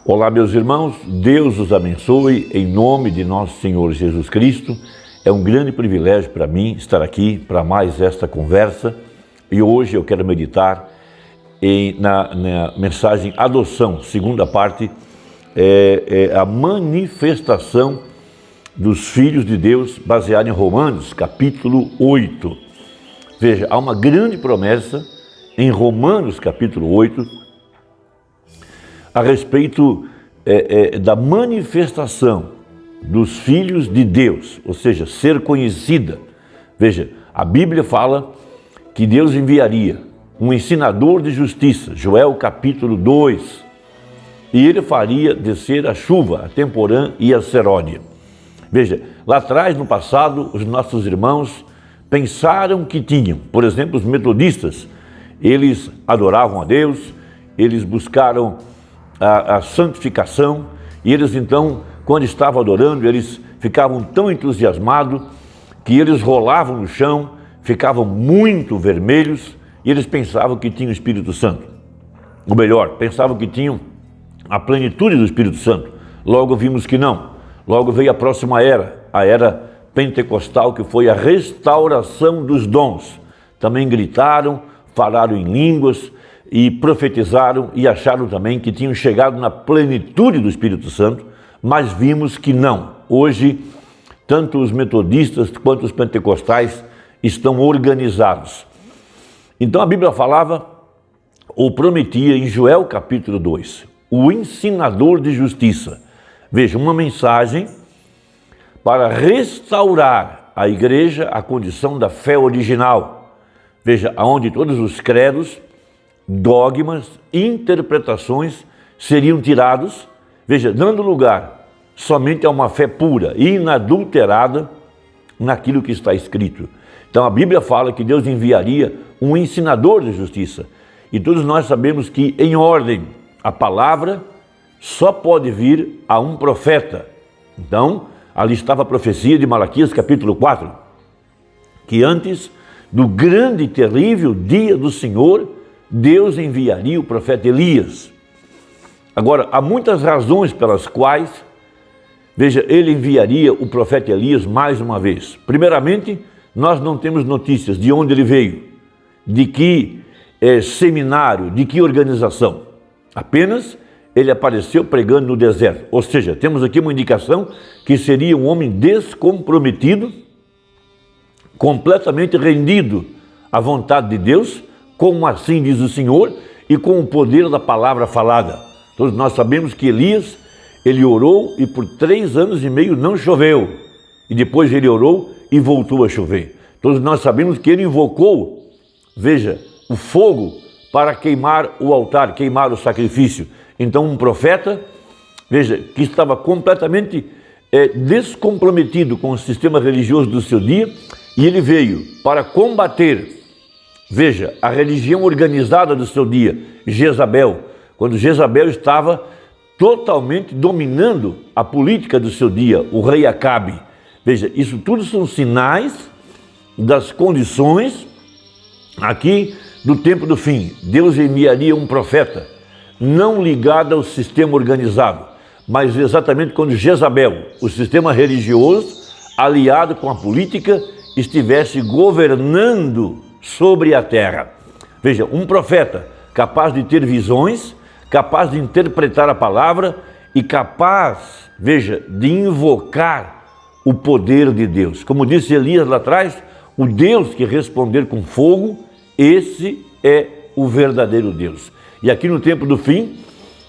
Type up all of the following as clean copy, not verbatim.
Olá, meus irmãos, Deus os abençoe em nome de nosso Senhor Jesus Cristo. É um grande privilégio para mim estar aqui para mais esta conversa e hoje eu quero meditar na mensagem Adoção, segunda parte, a manifestação dos filhos de Deus baseada em Romanos, capítulo 8. Veja, há uma grande promessa em Romanos, capítulo 8, a respeito da manifestação dos filhos de Deus, ou seja, ser conhecida. Veja, a Bíblia fala que Deus enviaria um ensinador de justiça, Joel capítulo 2, e ele faria descer a chuva, a temporã e a serôdia. Veja, lá atrás, no passado, os nossos irmãos pensaram que tinham, por exemplo, os metodistas, eles adoravam a Deus, eles buscaram a santificação, e eles então, quando estavam adorando, eles ficavam tão entusiasmados que eles rolavam no chão, ficavam muito vermelhos, e eles pensavam que tinham o Espírito Santo. Ou melhor, pensavam que tinham a plenitude do Espírito Santo. Logo vimos que não. Logo veio a próxima era, a era pentecostal, que foi a restauração dos dons. Também gritaram, falaram em línguas, e profetizaram e acharam também que tinham chegado na plenitude do Espírito Santo, mas vimos que não. Hoje, tanto os metodistas quanto os pentecostais estão organizados. Então a Bíblia falava, ou prometia em Joel capítulo 2, o ensinador de justiça. Veja, uma mensagem para restaurar a igreja à condição da fé original. Veja, aonde todos os credos, dogmas, interpretações seriam tirados, veja, dando lugar somente a uma fé pura e inadulterada naquilo que está escrito. Então a Bíblia fala que Deus enviaria um ensinador de justiça. E todos nós sabemos que, em ordem, a palavra só pode vir a um profeta. Então, ali estava a profecia de Malaquias capítulo 4, que antes do grande e terrível dia do Senhor, Deus enviaria o profeta Elias. Agora, há muitas razões pelas quais, veja, ele enviaria o profeta Elias mais uma vez. Primeiramente, nós não temos notícias de onde ele veio, de que seminário, de que organização. Apenas ele apareceu pregando no deserto. Ou seja, temos aqui uma indicação que seria um homem descomprometido, completamente rendido à vontade de Deus, como assim diz o Senhor, e com o poder da palavra falada. Todos nós sabemos que Elias, ele orou e por 3 anos e meio não choveu. E depois ele orou e voltou a chover. Todos nós sabemos que ele invocou, veja, o fogo para queimar o altar, queimar o sacrifício. Então um profeta, veja, que estava completamente descomprometido com o sistema religioso do seu dia, e ele veio para combater, veja, a religião organizada do seu dia, Jezabel, quando Jezabel estava totalmente dominando a política do seu dia, o rei Acabe. Veja, isso tudo são sinais das condições aqui do tempo do fim. Deus enviaria um profeta, não ligado ao sistema organizado, mas exatamente quando Jezabel, o sistema religioso, aliado com a política, estivesse governando sobre a terra. Veja, um profeta capaz de ter visões, capaz de interpretar a palavra e capaz, veja, de invocar o poder de Deus. Como disse Elias lá atrás, o Deus que responder com fogo, esse é o verdadeiro Deus. E aqui no tempo do fim,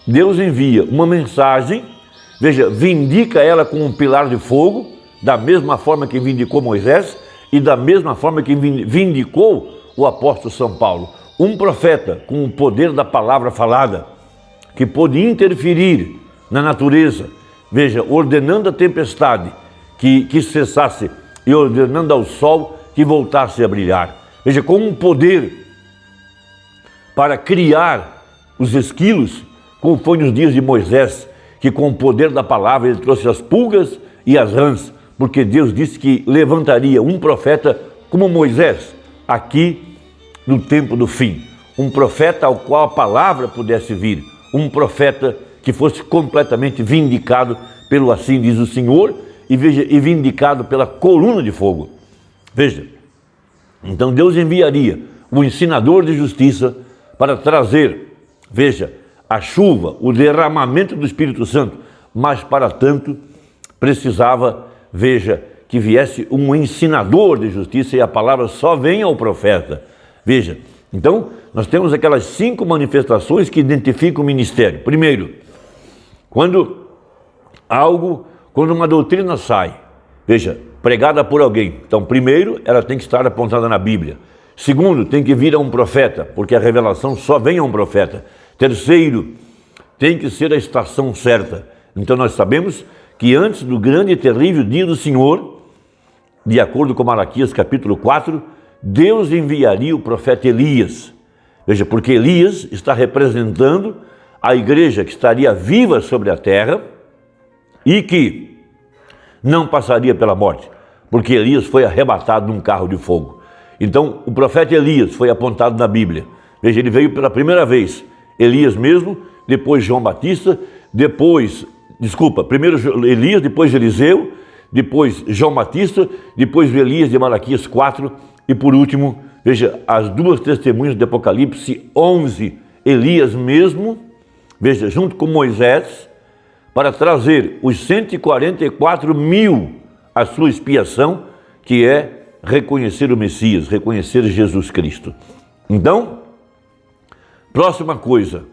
Deus envia uma mensagem, veja, vindica ela com um pilar de fogo, da mesma forma que vindicou Moisés, e da mesma forma que vindicou o apóstolo São Paulo. Um profeta com o poder da palavra falada, que pôde interferir na natureza, veja, ordenando a tempestade que cessasse e ordenando ao sol que voltasse a brilhar. Veja, com um poder para criar os esquilos, como foi nos dias de Moisés, que com o poder da palavra ele trouxe as pulgas e as rãs, porque Deus disse que levantaria um profeta como Moisés, aqui no tempo do fim. Um profeta ao qual a palavra pudesse vir, um profeta que que fosse completamente vindicado pelo assim diz o Senhor, e veja, e vindicado pela coluna de fogo. Veja, então Deus enviaria o ensinador de justiça para trazer, veja, a chuva, o derramamento do Espírito Santo, mas para tanto precisava, veja, que viesse um ensinador de justiça, e a palavra só vem ao profeta. Veja, então nós temos aquelas 5 manifestações que identificam o ministério. Primeiro, quando uma doutrina sai, veja, pregada por alguém. Então, primeiro, ela tem que estar apontada na Bíblia. Segundo, tem que vir a um profeta, porque a revelação só vem a um profeta. Terceiro, tem que ser a estação certa. Então, nós sabemos que antes do grande e terrível dia do Senhor, de acordo com Malaquias capítulo 4, Deus enviaria o profeta Elias. Veja, porque Elias está representando a igreja que estaria viva sobre a terra e que não passaria pela morte, porque Elias foi arrebatado num carro de fogo. Então, o profeta Elias foi apontado na Bíblia. Veja, ele veio pela primeira vez, Elias mesmo, depois João Batista, primeiro Elias, depois Eliseu, depois João Batista, depois Elias de Malaquias 4, e por último, veja, as 2 testemunhas de Apocalipse 11, Elias mesmo, veja, junto com Moisés, para trazer os 144 mil à sua expiação, que é reconhecer o Messias, reconhecer Jesus Cristo. Então, próxima coisa,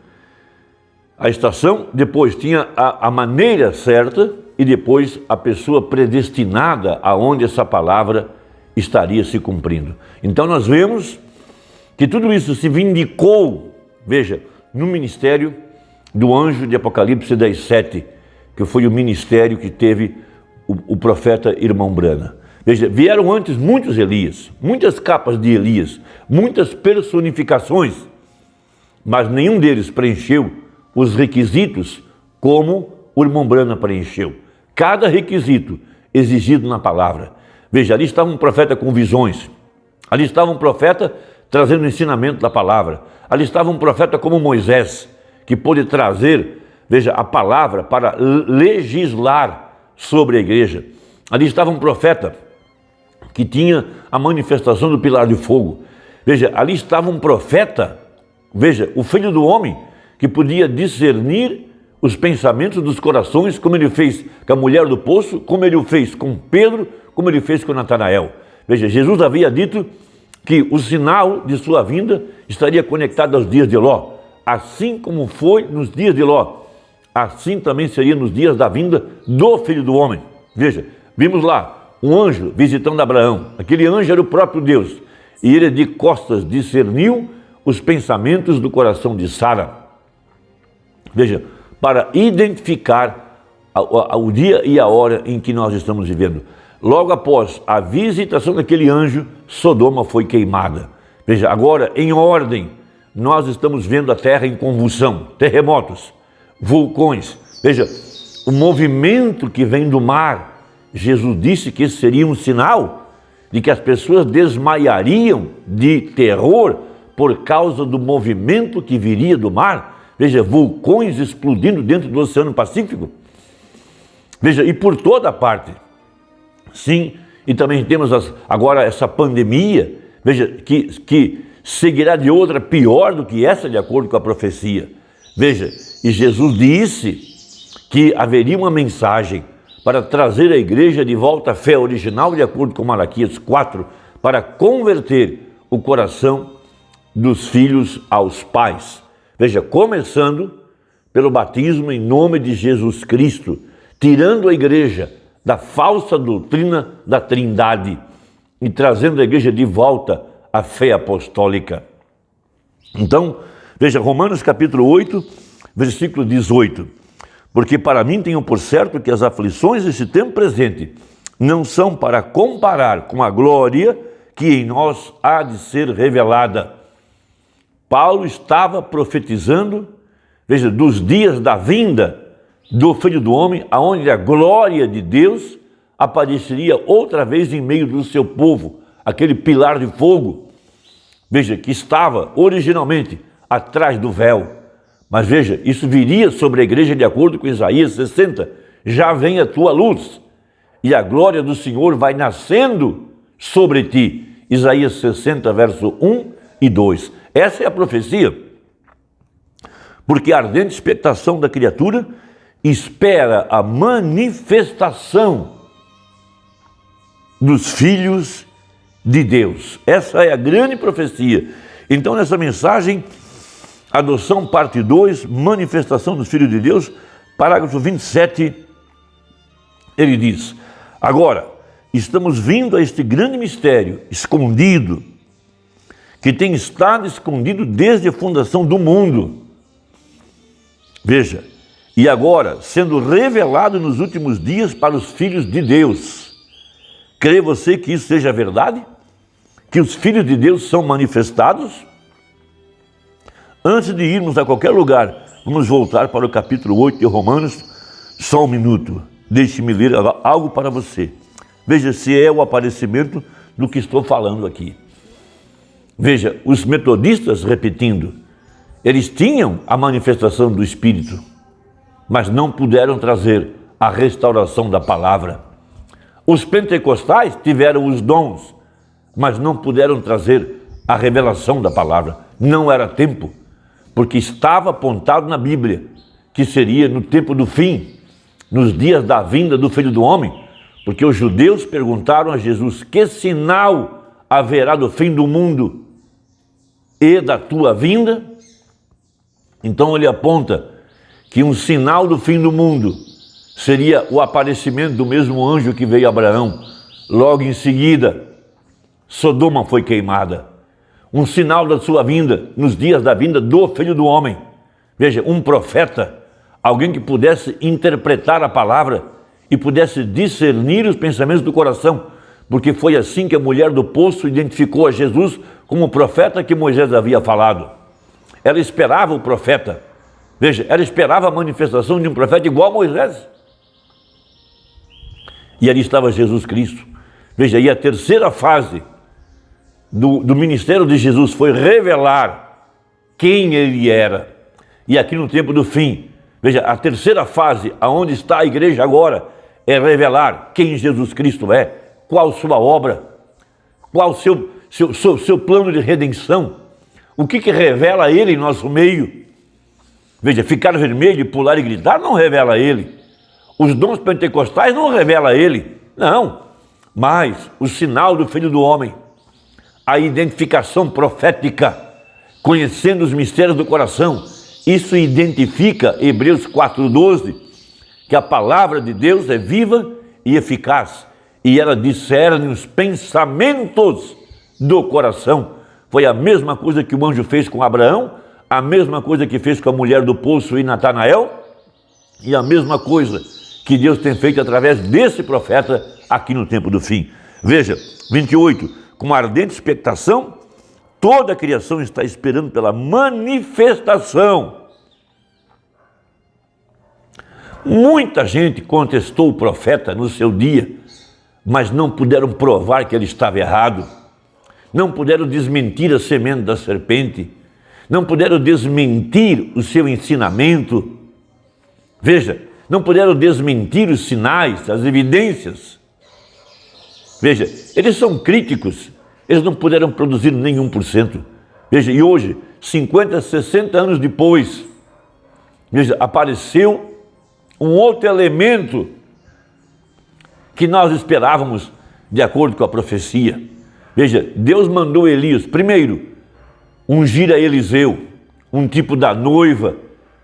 a estação, depois tinha a maneira certa e depois a pessoa predestinada aonde essa palavra estaria se cumprindo. Então nós vemos que tudo isso se vindicou, veja, no ministério do anjo de Apocalipse 10:7, que foi o ministério que teve o profeta Irmão Brana. Veja, vieram antes muitos Elias, muitas capas de Elias, muitas personificações, mas nenhum deles preencheu os requisitos como o Irmão Brana preencheu. Cada requisito exigido na palavra. Veja, ali estava um profeta com visões, ali estava um profeta trazendo o ensinamento da palavra, ali estava um profeta como Moisés, que pôde trazer, veja, a palavra para legislar sobre a igreja. Ali estava um profeta que tinha a manifestação do pilar de fogo. Veja, ali estava um profeta, veja, o Filho do Homem, que podia discernir os pensamentos dos corações, como ele fez com a mulher do poço, como ele o fez com Pedro, como ele fez com Natanael. Veja, Jesus havia dito que o sinal de sua vinda estaria conectado aos dias de Ló. Assim como foi nos dias de Ló, assim também seria nos dias da vinda do Filho do Homem. Veja, vimos lá um anjo visitando Abraão. Aquele anjo era o próprio Deus. E ele de costas discerniu os pensamentos do coração de Sara. Veja, para identificar o dia e a hora em que nós estamos vivendo. Logo após a visitação daquele anjo, Sodoma foi queimada. Veja, agora em ordem, nós estamos vendo a terra em convulsão, terremotos, vulcões. Veja, o movimento que vem do mar. Jesus disse que esse seria um sinal de que as pessoas desmaiariam de terror por causa do movimento que viria do mar. Veja, vulcões explodindo dentro do Oceano Pacífico. Veja, e por toda parte. Sim, e também temos agora essa pandemia, veja, que seguirá de outra pior do que essa, de acordo com a profecia. Veja, e Jesus disse que haveria uma mensagem para trazer a igreja de volta à fé original, de acordo com Malaquias 4, para converter o coração dos filhos aos pais. Veja, começando pelo batismo em nome de Jesus Cristo, tirando a igreja da falsa doutrina da Trindade e trazendo a igreja de volta à fé apostólica. Então, veja, Romanos capítulo 8, versículo 18. Porque para mim tenho por certo que as aflições desse tempo presente não são para comparar com a glória que em nós há de ser revelada. Paulo estava profetizando, veja, dos dias da vinda do Filho do Homem, aonde a glória de Deus apareceria outra vez em meio do seu povo, aquele pilar de fogo, veja, que estava originalmente atrás do véu, Mas veja, isso viria sobre a igreja de acordo com Isaías 60. Já vem a tua luz, e a glória do Senhor vai nascendo sobre ti. Isaías 60, verso 1 e 2. Essa é a profecia. Porque a ardente expectação da criatura espera a manifestação dos filhos de Deus. Essa é a grande profecia. Então, nessa mensagem, adoção parte 2, manifestação dos filhos de Deus, parágrafo 27, ele diz: agora, estamos vindo a este grande mistério escondido, que tem estado escondido desde a fundação do mundo. Veja, e agora, sendo revelado nos últimos dias para os filhos de Deus. Crê você que isso seja verdade? Que os filhos de Deus são manifestados? Antes de irmos a qualquer lugar, vamos voltar para o capítulo 8 de Romanos. Só um minuto, deixe-me ler algo para você. Veja se é o aparecimento do que estou falando aqui. Veja, os metodistas, repetindo, eles tinham a manifestação do Espírito, mas não puderam trazer a restauração da palavra. Os pentecostais tiveram os dons, mas não puderam trazer a revelação da palavra. Não era tempo, porque estava apontado na Bíblia que seria no tempo do fim, nos dias da vinda do Filho do Homem, porque os judeus perguntaram a Jesus: que sinal haverá do fim do mundo e da tua vinda? Então ele aponta que um sinal do fim do mundo seria o aparecimento do mesmo anjo que veio a Abraão. Logo em seguida, Sodoma foi queimada. Um sinal da sua vinda, nos dias da vinda do Filho do Homem. Veja, um profeta, alguém que pudesse interpretar a palavra e pudesse discernir os pensamentos do coração, porque foi assim que a mulher do poço identificou a Jesus como o profeta que Moisés havia falado. Ela esperava o profeta. Veja, ela esperava a manifestação de um profeta igual a Moisés. E ali estava Jesus Cristo. Veja, e a terceira fase do ministério de Jesus foi revelar quem ele era. E aqui no tempo do fim, veja, a terceira fase, aonde está a igreja agora, é revelar quem Jesus Cristo é, qual sua obra, qual seu plano de redenção, o que revela ele em nosso meio. Veja, ficar vermelho, pular e gritar não revela ele. Os dons pentecostais não revela ele, não. Mas o sinal do Filho do Homem, a identificação profética, conhecendo os mistérios do coração, isso identifica, Hebreus 4:12, que a palavra de Deus é viva e eficaz, e ela discerne os pensamentos do coração. Foi a mesma coisa que o anjo fez com Abraão, a mesma coisa que fez com a mulher do poço e Natanael, e a mesma coisa que Deus tem feito através desse profeta aqui no tempo do fim. Veja, 28, com uma ardente expectação, toda a criação está esperando pela manifestação. Muita gente contestou o profeta no seu dia, mas não puderam provar que ele estava errado. Não puderam desmentir a semente da serpente. Não puderam desmentir o seu ensinamento. Veja, não puderam desmentir os sinais, as evidências. Veja, eles são críticos. Eles não puderam produzir nem 1%. Veja, e hoje, 50, 60 anos depois, veja, apareceu um outro elemento que nós esperávamos de acordo com a profecia. Veja, Deus mandou Elias, primeiro, ungir a Eliseu, um tipo da noiva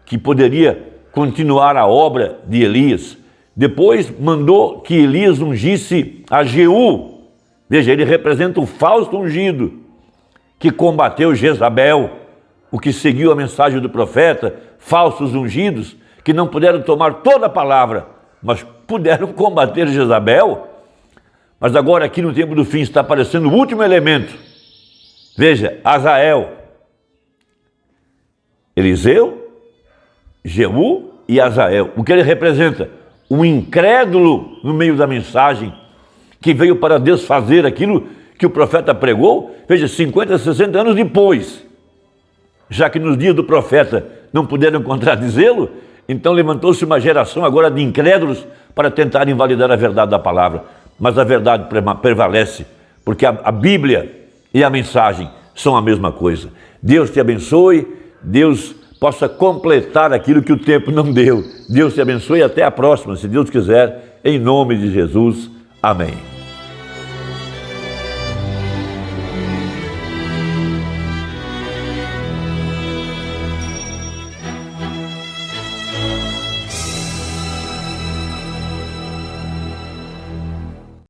que poderia continuar a obra de Elias. Depois mandou que Elias ungisse a Jeú. Veja, ele representa o falso ungido que combateu Jezabel, o que seguiu a mensagem do profeta, falsos ungidos que não puderam tomar toda a palavra, mas puderam combater Jezabel. Mas agora aqui no tempo do fim está aparecendo o último elemento. Veja, Azael, Eliseu, Jeú e Azael. O que ele representa? Um incrédulo no meio da mensagem, que veio para desfazer aquilo que o profeta pregou, veja, 50, 60 anos depois. Já que nos dias do profeta não puderam contradizê-lo, então levantou-se uma geração agora de incrédulos para tentar invalidar a verdade da palavra. Mas a verdade prevalece, porque a Bíblia e a mensagem são a mesma coisa. Deus te abençoe, Deus possa completar aquilo que o tempo não deu. Deus te abençoe e até a próxima, se Deus quiser, em nome de Jesus. Amém.